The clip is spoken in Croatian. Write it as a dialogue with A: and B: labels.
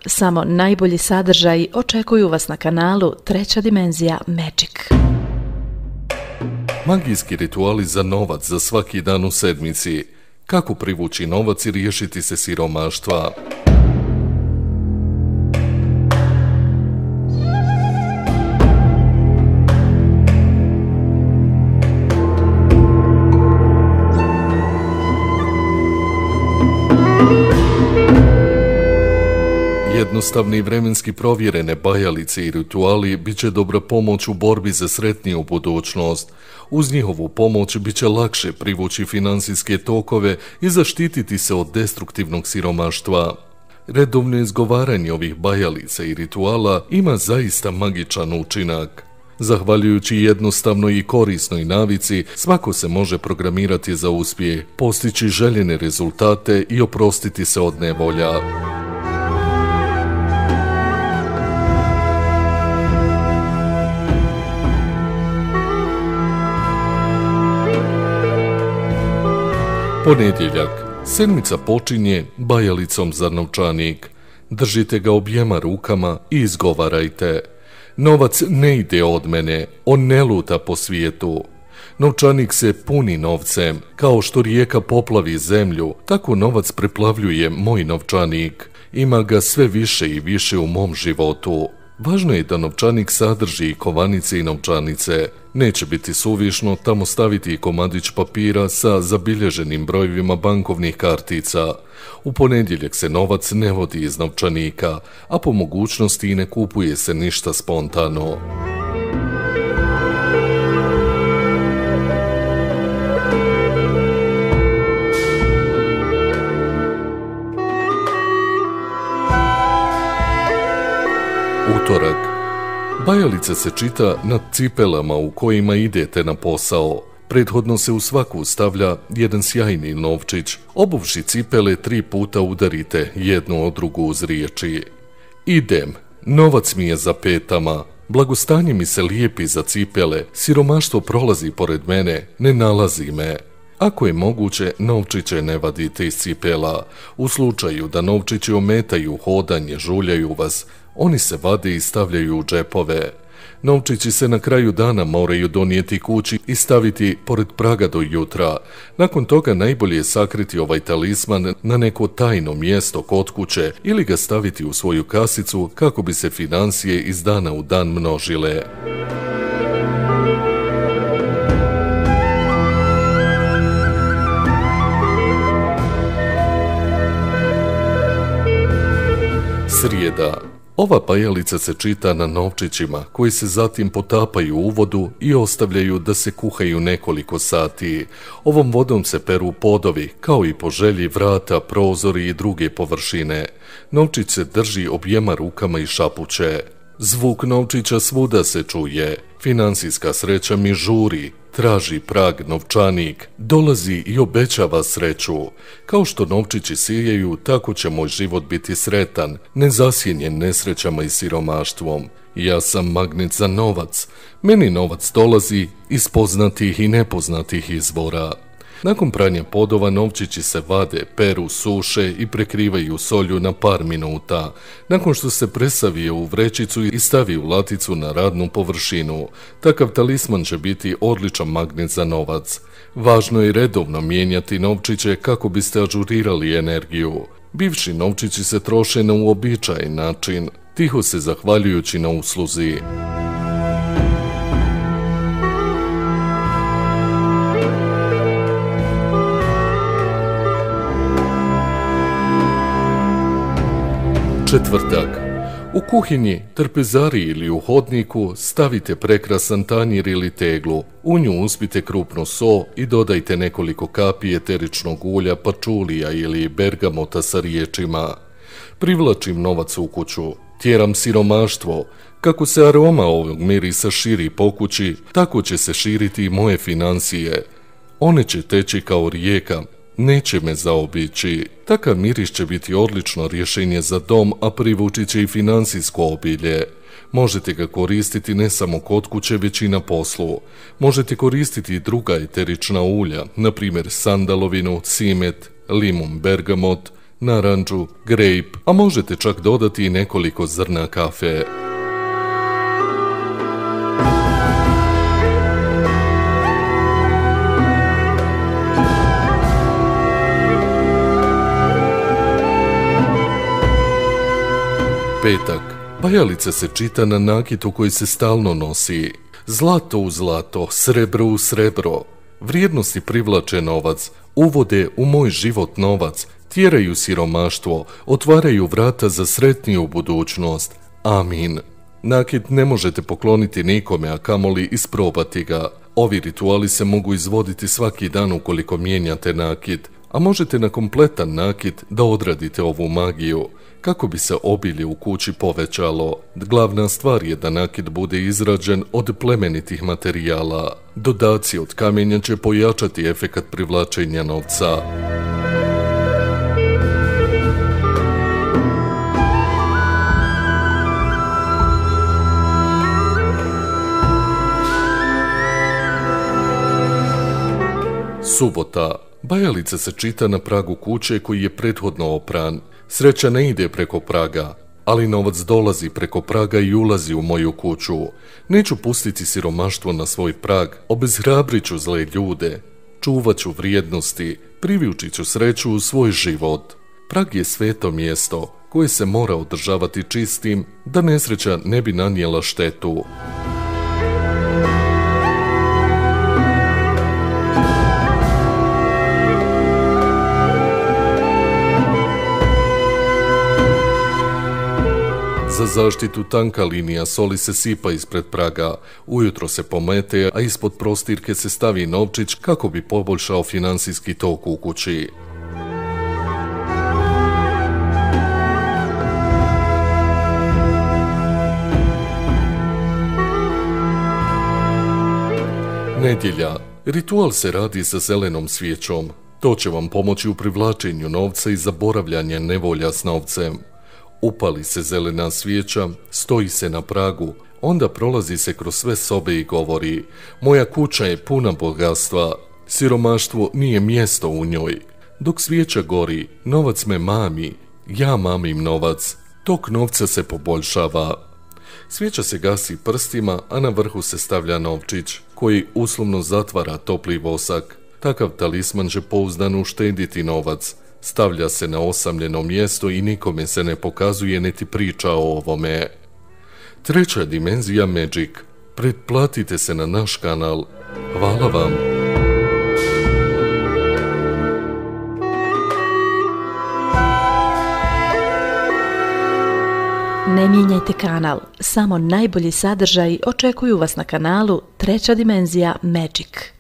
A: Samo najbolji sadržaji očekuju vas na kanalu Treća dimenzija Magic.
B: Magijski rituali za novac za svaki dan u sedmici. Kako privući novac i riješiti se siromaštva? Jednostavni i vremenski provjerene bajalice i rituali bit će dobra pomoć u borbi za sretniju budućnost. Uz njihovu pomoć bit će lakše privući financijske tokove i zaštititi se od destruktivnog siromaštva. Redovno izgovaranje ovih bajalica i rituala ima zaista magičan učinak. Zahvaljujući jednostavnoj i korisnoj navici, svako se može programirati za uspjeh, postići željene rezultate i oprostiti se od nevolja. Ponedjeljak. Sedmica počinje bajalicom za novčanik. Držite ga objema rukama i izgovarajte: novac ne ide od mene, on ne luta po svijetu. Novčanik se puni novcem, kao što rijeka poplavi zemlju, tako novac preplavljuje moj novčanik. Ima ga sve više i više u mom životu. Važno je da novčanik sadrži i kovanice i novčanice. Neće biti suvišno tamo staviti i komadić papira sa zabilježenim brojevima bankovnih kartica. U ponedjeljak se novac ne vodi iz novčanika, a po mogućnosti i ne kupuje se ništa spontano. Utorak. Bajalica se čita nad cipelama u kojima idete na posao. Prethodno se u svaku stavlja jedan sjajni novčić. Obuvši cipele 3 puta udarite jednu o drugu uz riječi: idem, novac mi je za petama, blagostanje mi se lijepi za cipele, siromaštvo prolazi pored mene, ne nalazi me. Ako je moguće, novčiće ne vadite iz cipela. U slučaju da novčići ometaju hodanje, žuljaju vas, oni se vade i stavljaju u džepove. Novčići se na kraju dana moraju donijeti kući i staviti pored praga do jutra. Nakon toga najbolje je sakriti ovaj talisman na neko tajno mjesto kod kuće ili ga staviti u svoju kasicu kako bi se financije iz dana u dan množile. Srijeda. Ova bajalica se čita na novčićima koji se zatim potapaju u vodu i ostavljaju da se kuhaju nekoliko sati. Ovom vodom se peru podovi, kao i po želji vrata, prozori i druge površine. Novčić se drži objema rukama i šapuće. Zvuk novčića svuda se čuje. Financijska sreća mi žuri, traži prag, novčanik, dolazi i obećava sreću. Kao što novčići sijaju, tako će moj život biti sretan, nezasjenjen nesrećama i siromaštvom. Ja sam magnet za novac. Meni novac dolazi iz poznatih i nepoznatih izvora. Nakon pranja podova novčići se vade, peru, suše i prekrivaju solju na par minuta. Nakon što se presavije u vrećicu i stavi u laticu na radnu površinu, takav talisman će biti odličan magnet za novac. Važno je redovno mijenjati novčiće kako biste ažurirali energiju. Bivši novčići se troše na uobičajen način, tiho se zahvaljujući na usluzi. Četvrtak. U kuhinji, trpezari ili u hodniku stavite prekrasan tanjir ili teglu. U nju uspite krupnu so i dodajte nekoliko kapi eteričnog ulja, pačulija ili bergamota sa riječima: privlačim novac u kuću, tjeram siromaštvo. Kako se aroma ovog mirisa širi po kući, tako će se širiti i moje financije. One će teći kao rijeka, neće me zaobići. Takav miris će biti odlično rješenje za dom, a privući će i financijsko obilje. Možete ga koristiti ne samo kod kuće, već i na poslu. Možete koristiti i druga eterična ulja, na primjer sandalovinu, cimet, limun, bergamot, naranđu, grape, a možete čak dodati i nekoliko zrna kafe. Petak. Bajalica se čita na nakitu koji se stalno nosi. Zlato u zlato, srebro u srebro. Vrijednosti privlače novac, uvode u moj život novac, tjeraju siromaštvo, otvaraju vrata za sretniju budućnost. Amin. Nakit ne možete pokloniti nikome, a kamoli isprobati ga. Ovi rituali se mogu izvoditi svaki dan ukoliko mijenjate nakit, a možete na kompletan nakit da odradite ovu magiju. Kako bi se obilje u kući povećalo, glavna stvar je da nakit bude izrađen od plemenitih materijala. Dodaci od kamenja će pojačati efekat privlačenja novca. Subota. Bajalica se čita na pragu kuće koji je prethodno opran. Sreća ne ide preko praga, ali novac dolazi preko praga i ulazi u moju kuću. Neću pustiti siromaštvo na svoj prag, obezhrabrit ću zle ljude, čuvat ću vrijednosti, privući ću sreću u svoj život. Prag je sveto mjesto koje se mora održavati čistim da nesreća ne bi nanijela štetu. Za zaštitu tanka linija soli se sipa ispred praga, ujutro se pomete, a ispod prostirke se stavi novčić kako bi poboljšao financijski tok u kući. Nedjelja. Ritual se radi sa zelenom svijećom. To će vam pomoći u privlačenju novca i zaboravljanje nevolja s novcem. Upali se zelena svijeća, stoji se na pragu, onda prolazi se kroz sve sobe i govori: moja kuća je puna bogatstva, siromaštvo nije mjesto u njoj. Dok svijeća gori, novac me mami, ja mamim novac, tok novca se poboljšava. Svijeća se gasi prstima, a na vrhu se stavlja novčić, koji uslovno zatvara topli vosak. Takav talisman će pouzdano uštediti novac. Stavlja se na osamljeno mjesto i nikome se ne pokazuje niti priča o ovome. Treća dimenzija Magic. Pretplatite se na naš kanal. Hvala vam.
A: Ne mijenjajte kanal, samo najbolji sadržaji očekuju vas na kanalu Treća dimenzija Magic.